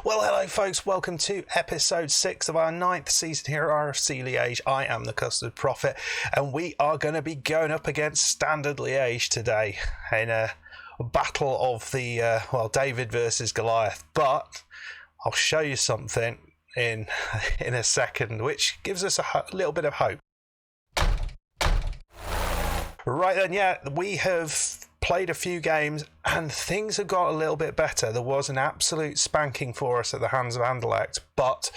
Well, hello folks, welcome to episode 6 of our 9th season here at RFC Liege. I am the Custard Prophet, and we are going to be going up against Standard Liege today in a battle of the, David versus Goliath. But I'll show you something in a second, which gives us a little bit of hope. Right then, we have played a few games and things have got a little bit better. There was an absolute spanking for us at the hands of Anderlecht, but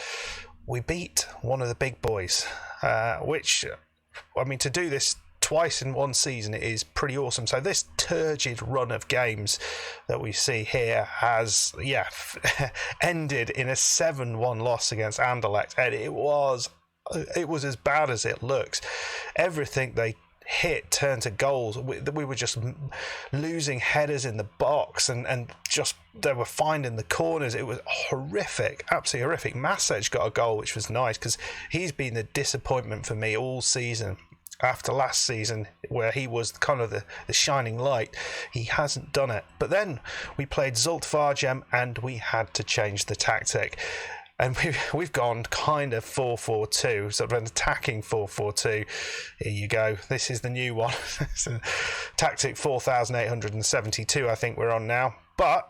we beat one of the big boys, to do this twice in one season is pretty awesome. So this turgid run of games that we see here has ended in a 7-1 loss against Anderlecht, and it was as bad as it looks. Everything they hit turned to goals. We were just losing headers in the box, and just they were finding the corners. It was horrific, absolutely horrific. Masej got a goal, which was nice because he's been the disappointment for me all season. After last season, where he was kind of the shining light, he hasn't done it. But then we played Zulte Waregem and we had to change the tactic. And we've gone kind of 4-4-2, sort of an attacking 4-4-2. Here you go. This is the new one. Tactic 4872, I think we're on now. But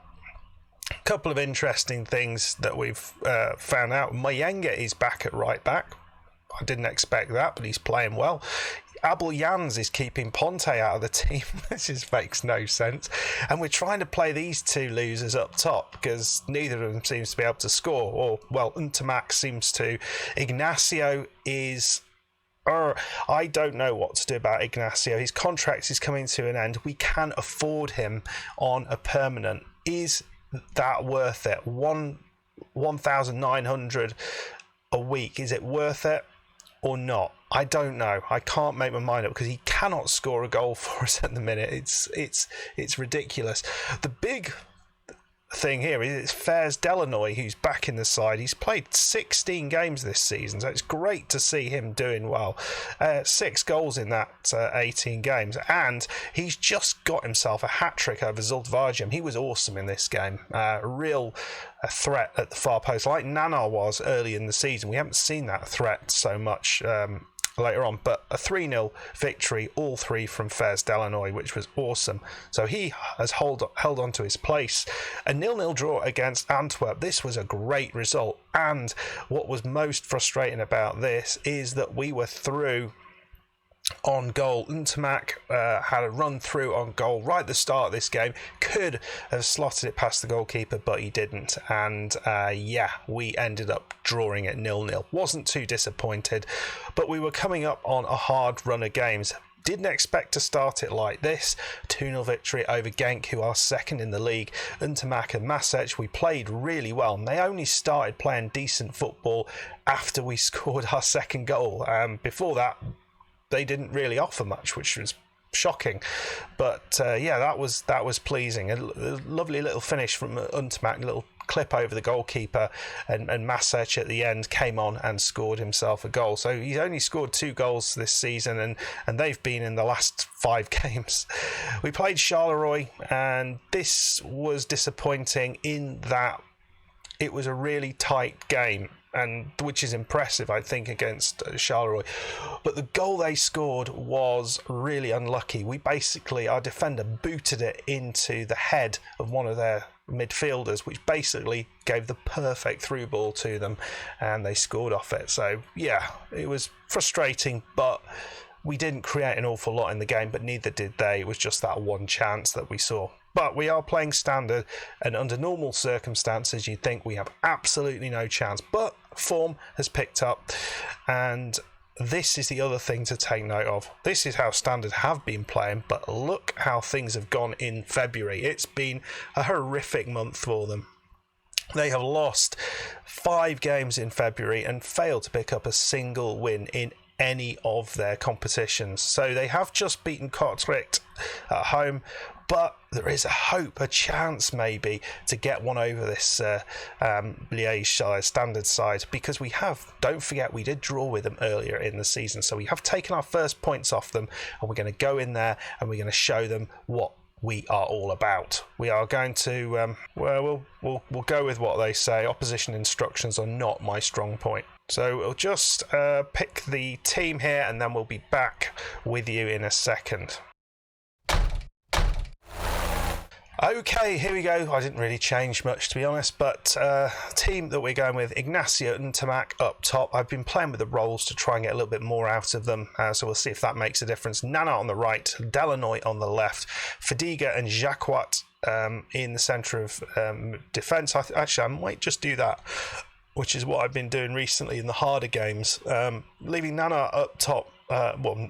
a couple of interesting things that we've found out. Mayenga is back at right back. I didn't expect that, but he's playing well. Abel Jans is keeping Ponte out of the team. This just makes no sense. And we're trying to play these two losers up top because neither of them seems to be able to score. Untermack seems to. Ignacio is... I don't know what to do about Ignacio. His contract is coming to an end. We can afford him on a permanent. Is that worth it? 1,900 a week. Is it worth it or not? I don't know. I can't make my mind up because he cannot score a goal for us at the minute. It's ridiculous. The big thing here is it's Fairs Delanoy who's back in the side. He's played 16 games this season, so it's great to see him doing well. 6 goals in that 18 games, and he's just got himself a hat-trick over Zulte Waregem. He was awesome in this game. A threat at the far post, like Nanar was early in the season. We haven't seen that threat so much later on, but a 3-0 victory, all 3 from Fairs Delanoy, which was awesome. So he has held on to his place. A 0-0 draw against Antwerp. This was a great result, and what was most frustrating about this is that we were through on goal. Untermack had a run through on goal right at the start of this game, could have slotted it past the goalkeeper, but he didn't, and we ended up drawing at 0-0. Wasn't too disappointed, but we were coming up on a hard run of games. Didn't expect to start it like this. 2-0 victory over Genk, who are second in the league. Untermack and Masej, we played really well, and they only started playing decent football after we scored our second goal. Before that, they didn't really offer much, which was shocking. But that was pleasing. A lovely little finish from Untermack, a little clip over the goalkeeper, and Masej at the end came on and scored himself a goal. So he's only scored 2 goals this season, and they've been in the last 5 games. We played Charleroi, and this was disappointing in that it was a really tight game, and which is impressive, I think, against Charleroi. But the goal they scored was really unlucky. Our defender booted it into the head of one of their midfielders, which basically gave the perfect through ball to them, and they scored off it. So, it was frustrating, but we didn't create an awful lot in the game, but neither did they. It was just that one chance that we saw. But we are playing Standard, and under normal circumstances, you'd think we have absolutely no chance. But form has picked up, and this is the other thing to take note of. This is how Standard have been playing, but look how things have gone in February. It's been a horrific month for them. They have lost 5 games in February and failed to pick up a single win in any of their competitions. So they have just beaten Kortrijk at home, but there is a hope, a chance maybe, to get one over this Liege side, Standard side, because don't forget, we did draw with them earlier in the season, so we have taken our first points off them, and we're going to go in there and we're going to show them what we are all about. We are going to we'll go with what they say. Opposition instructions are not my strong point. So we'll just pick the team here, and then we'll be back with you in a second. Okay, here we go. I didn't really change much, to be honest, but team that we're going with, Ignacio and Tamak up top. I've been playing with the roles to try and get a little bit more out of them, so we'll see if that makes a difference. Nana on the right, Delanoy on the left, Fadiga and Jacquat in the centre of defence. Actually, I might just do that, which is what I've been doing recently in the harder games, leaving Nana up top.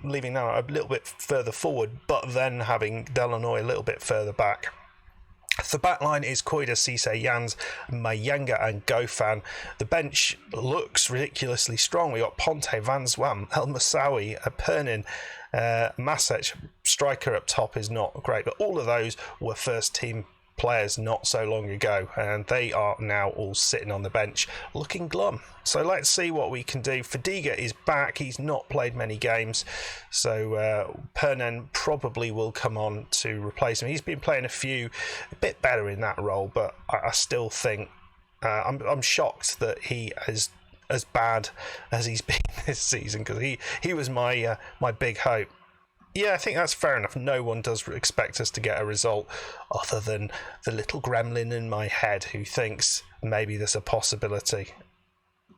Leaving Nana a little bit further forward, but then having Delanoy a little bit further back. The back line is Koida, Cisse, Jans, Mayanga and Gofan. The bench looks ridiculously strong. We got Ponte, Van Zwam, El Moussaoui, Pernin, Masec. Striker up top is not great, but all of those were first team players not so long ago, and they are now all sitting on the bench looking glum. So let's see what we can do. Fadiga is back. He's not played many games, so Pernin probably will come on to replace him. He's been playing a bit better in that role, but I still think I'm shocked that he is as bad as he's been this season, because he was my big hope. Yeah, I think that's fair enough. No one does expect us to get a result other than the little gremlin in my head who thinks maybe there's a possibility.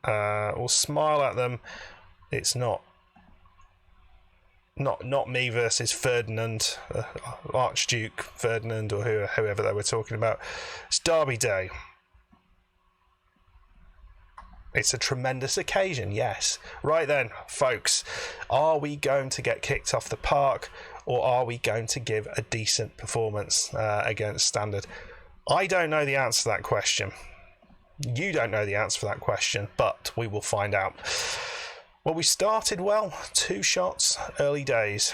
We'll smile at them. It's not me versus Ferdinand, Archduke Ferdinand, or whoever they were talking about. It's Derby Day. It's a tremendous occasion, yes. Right then, folks, are we going to get kicked off the park, or are we going to give a decent performance against Standard? I don't know the answer to that question. You don't know the answer for that question, but we will find out. Well, we started well. 2 shots, early days.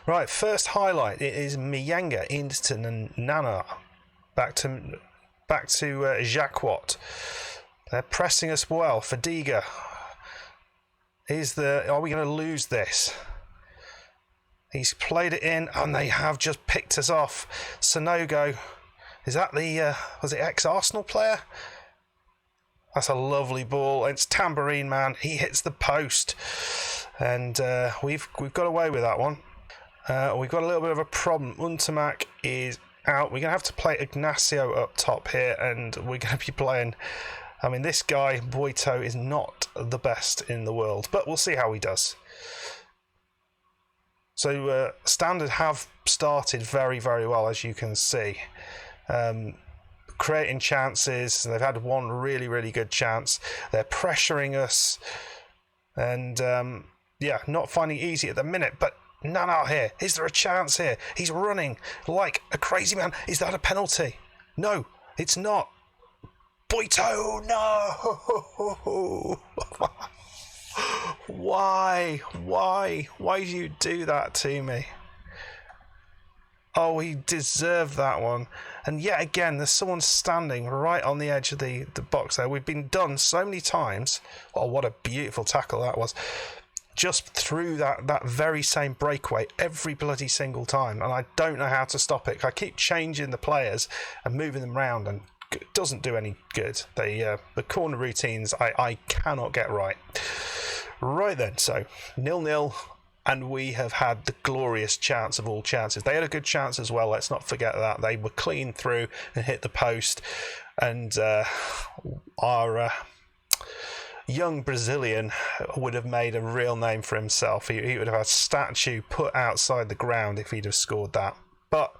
Right, first highlight. It is Miyanga into Nana. Back to Jacquot. They're pressing us well. Fadiga. Are we going to lose this? He's played it in, and they have just picked us off. Sonogo. Is that the was it ex-Arsenal player? That's a lovely ball. It's Tambourine Man. He hits the post, and we've got away with that one. We've got a little bit of a problem. Untamak is out. We're going to have to play Ignacio up top here, and we're going to be playing. I mean, this guy, Boito, is not the best in the world, but we'll see how he does. So Standard have started very, very well, as you can see. Creating chances. They've had one really, really good chance. They're pressuring us. And, not finding it easy at the minute, but Nana here. Is there a chance here? He's running like a crazy man. Is that a penalty? No, it's not. Boito, no! Why do you do that to me? Oh, he deserved that one. And yet again, there's someone standing right on the edge of the box there. We've been done so many times. Oh, what a beautiful tackle that was. Just through that very same breakaway every bloody single time. And I don't know how to stop it. I keep changing the players and moving them around, and it doesn't do any good. The corner routines I cannot get right. Right then, so 0-0, and we have had the glorious chance of all chances. They had a good chance as well, let's not forget that. They were clean through and hit the post, and our young Brazilian would have made a real name for himself. He would have had a statue put outside the ground if he'd have scored that. But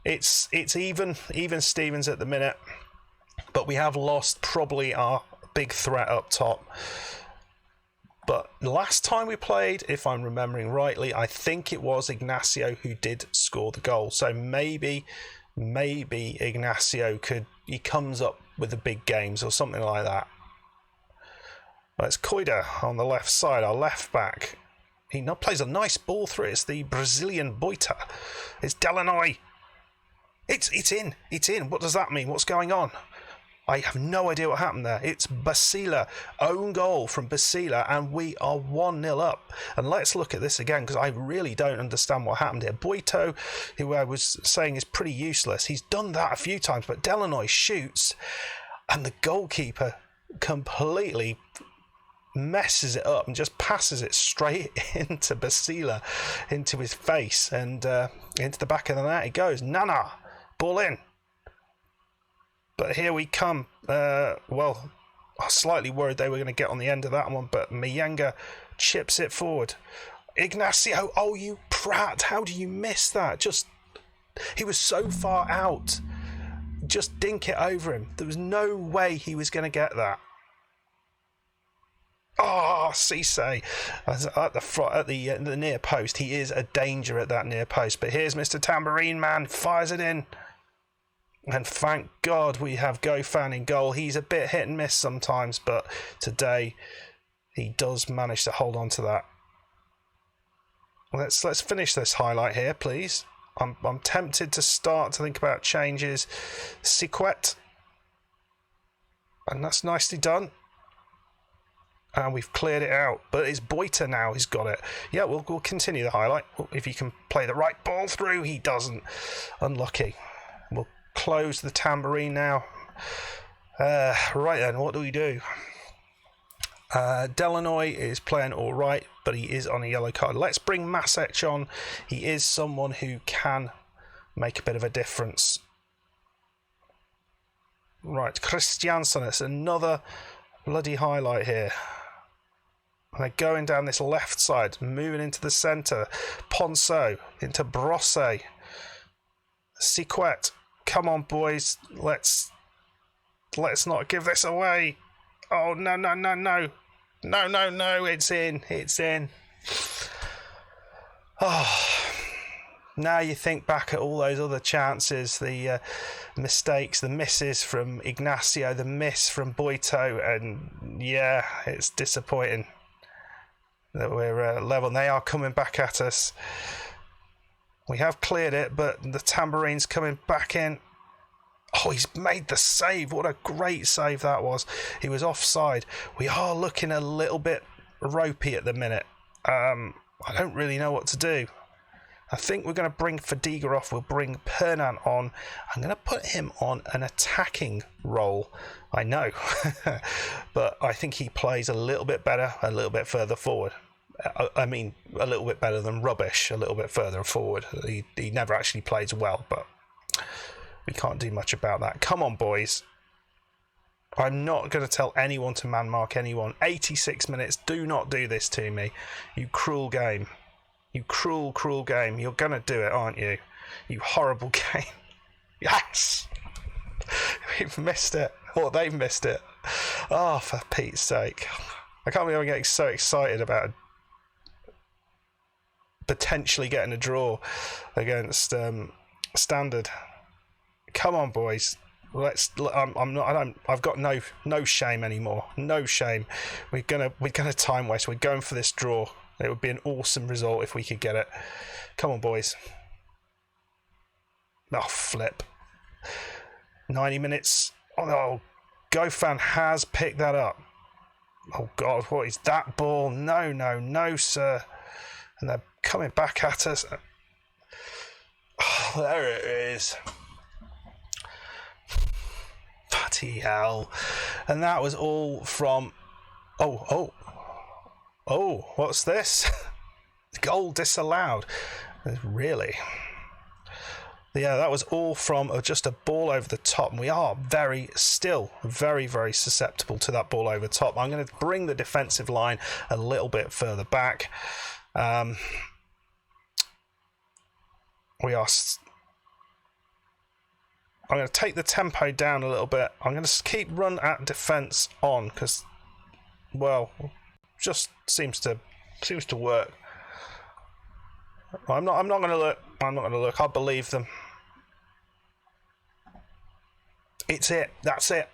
it's even Stevens at the minute. But we have lost probably our big threat up top. But last time we played, if I'm remembering rightly, I think it was Ignacio who did score the goal. So maybe Ignacio he comes up with the big games or something like that. Well, it's Koida on the left side, our left back. He now plays a nice ball through it. It's the Brazilian Boita. It's Delanoy. It's in. What does that mean? What's going on? I have no idea what happened there. It's Basila, own goal from Basila, and we are 1-0 up. And let's look at this again, because I really don't understand what happened here. Boito, who I was saying is pretty useless, he's done that a few times, but Delanoy shoots, and the goalkeeper completely messes it up and just passes it straight into Basila, into his face, and into the back of the net it goes. Nana, ball in. But here we come. I was slightly worried they were going to get on the end of that one, but Miyenga chips it forward. Ignacio, oh you prat, how do you miss that? He was so far out. Just dink it over him. There was no way he was going to get that. Oh, Cisse at the front, at the near post. He is a danger at that near post. But here's Mr. Tambourine Man, fires it in. And thank God we have Gofan in goal. He's a bit hit and miss sometimes, but today he does manage to hold on to that. Let's finish this highlight here, please. I'm tempted to start to think about changes. Siquet, and that's nicely done. And we've cleared it out, but it's Boita now who's got it. Yeah, we'll continue the highlight. If he can play the right ball through, he doesn't. Unlucky. We'll close the tambourine now. Right then, what do we do? Delanoy is playing all right, but he is on a yellow card. Let's bring Masec on. He is someone who can make a bit of a difference. Right, Christiansen, it's another bloody highlight here. And they're going down this left side, moving into the centre. Ponceau into Brosse. Siquet, come on, boys. Let's not give this away. Oh, no. No. It's in. Oh, now you think back at all those other chances, the mistakes, the misses from Ignacio, the miss from Boito, and yeah, it's disappointing that we're level. They are coming back at us. We have cleared it, but the tambourine's coming back in. Oh, he's made the save. What a great save that was. He was offside. We are looking a little bit ropey at the minute. I don't really know what to do. I think we're going to bring Fadiga off. We'll bring Pernan on. I'm going to put him on an attacking role. I know. But I think he plays a little bit better, a little bit further forward. I mean, a little bit better than Rubbish, a little bit further forward. He never actually plays well, but we can't do much about that. Come on, boys. I'm not going to tell anyone to man mark anyone. 86 minutes. Do not do this to me. You cruel game. You cruel game. You're going to do it, aren't you? You horrible game. Yes! We've missed it. Or they've missed it. Oh, for Pete's sake. I can't believe I'm getting so excited about potentially getting a draw against Standard. Come on, boys. I've got no shame anymore. No shame. We're gonna time waste. We're going for this draw. It would be an awesome result if we could get it. Come on, boys. Oh, flip. 90 minutes. Oh, no. Gofan has picked that up. Oh, God, what is that ball? No, sir. And they're coming back at us. Oh, there it is. Bloody hell. And that was all from... Oh, what's this? Goal disallowed. Really? Yeah, that was all from just a ball over the top. And we are very, very susceptible to that ball over the top. I'm going to bring the defensive line a little bit further back. I'm going to take the tempo down a little bit. I'm going to keep run at defence on because, well, just seems to work. I'm not going to look. I believe them. It's it. That's it.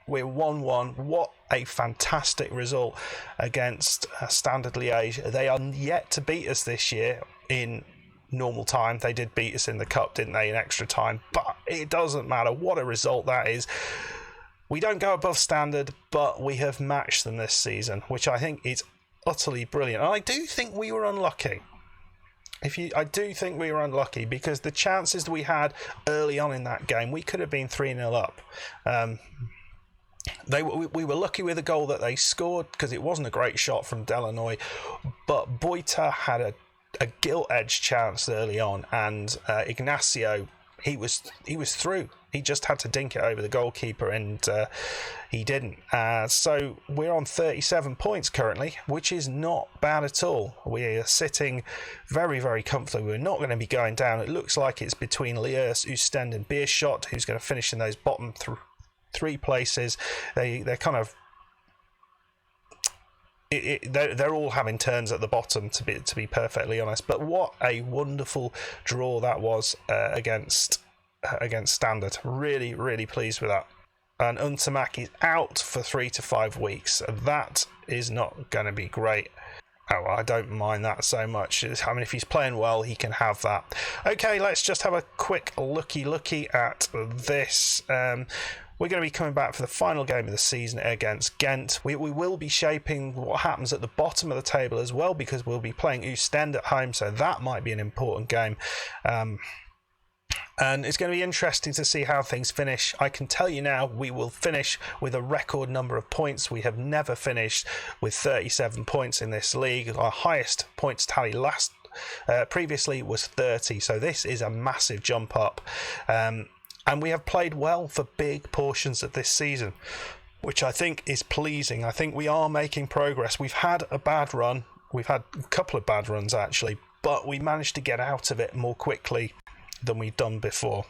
We're 1-1. What a fantastic result against Standard Liege. They are yet to beat us this year in normal time. They did beat us in the cup, didn't they, in extra time? But it doesn't matter. What a result that is. We don't go above standard, but we have matched them this season, which I think is utterly brilliant. And I do think we were unlucky. I do think we were unlucky because the chances that we had early on in that game, we could have been 3-0 up. We were lucky with the goal that they scored because it wasn't a great shot from Delanoy, but Boita had a gilt-edged chance early on, and Ignacio, he was through. He just had to dink it over the goalkeeper, and he didn't. So we're on 37 points currently, which is not bad at all. We are sitting very, very comfortably. We're not going to be going down. It looks like it's between Liège, Oostende and Beerschot, who's going to finish in those bottom three places. They're kind of... they're all having turns at the bottom, to be perfectly honest. But what a wonderful draw that was against Standard. Really, really pleased with that. And Untamak is out for 3 to 5 weeks. That is not going to be great. Oh, I don't mind that so much. I mean, if he's playing well, he can have that. Okay, let's just have a quick looky at this. We're going to be coming back for the final game of the season against Ghent. We will be shaping what happens at the bottom of the table as well, because we'll be playing Oostende at home, so that might be an important game. And it's going to be interesting to see how things finish. I can tell you now, we will finish with a record number of points. We have never finished with 37 points in this league. Our highest points tally previously was 30, so this is a massive jump up. And we have played well for big portions of this season, which I think is pleasing. I think we are making progress. We've had a bad run. We've had a couple of bad runs, actually, but we managed to get out of it more quickly than we've done before.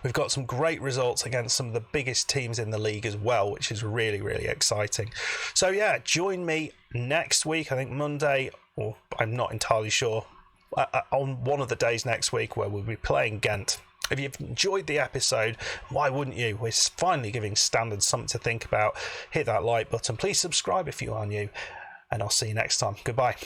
We've got some great results against some of the biggest teams in the league as well, which is really, really exciting. So, yeah, join me next week, I think Monday, or I'm not entirely sure, on one of the days next week where we'll be playing Ghent. If you've enjoyed the episode, why wouldn't you? We're finally giving Standard something to think about. Hit that like button. Please subscribe if you are new. And I'll see you next time. Goodbye.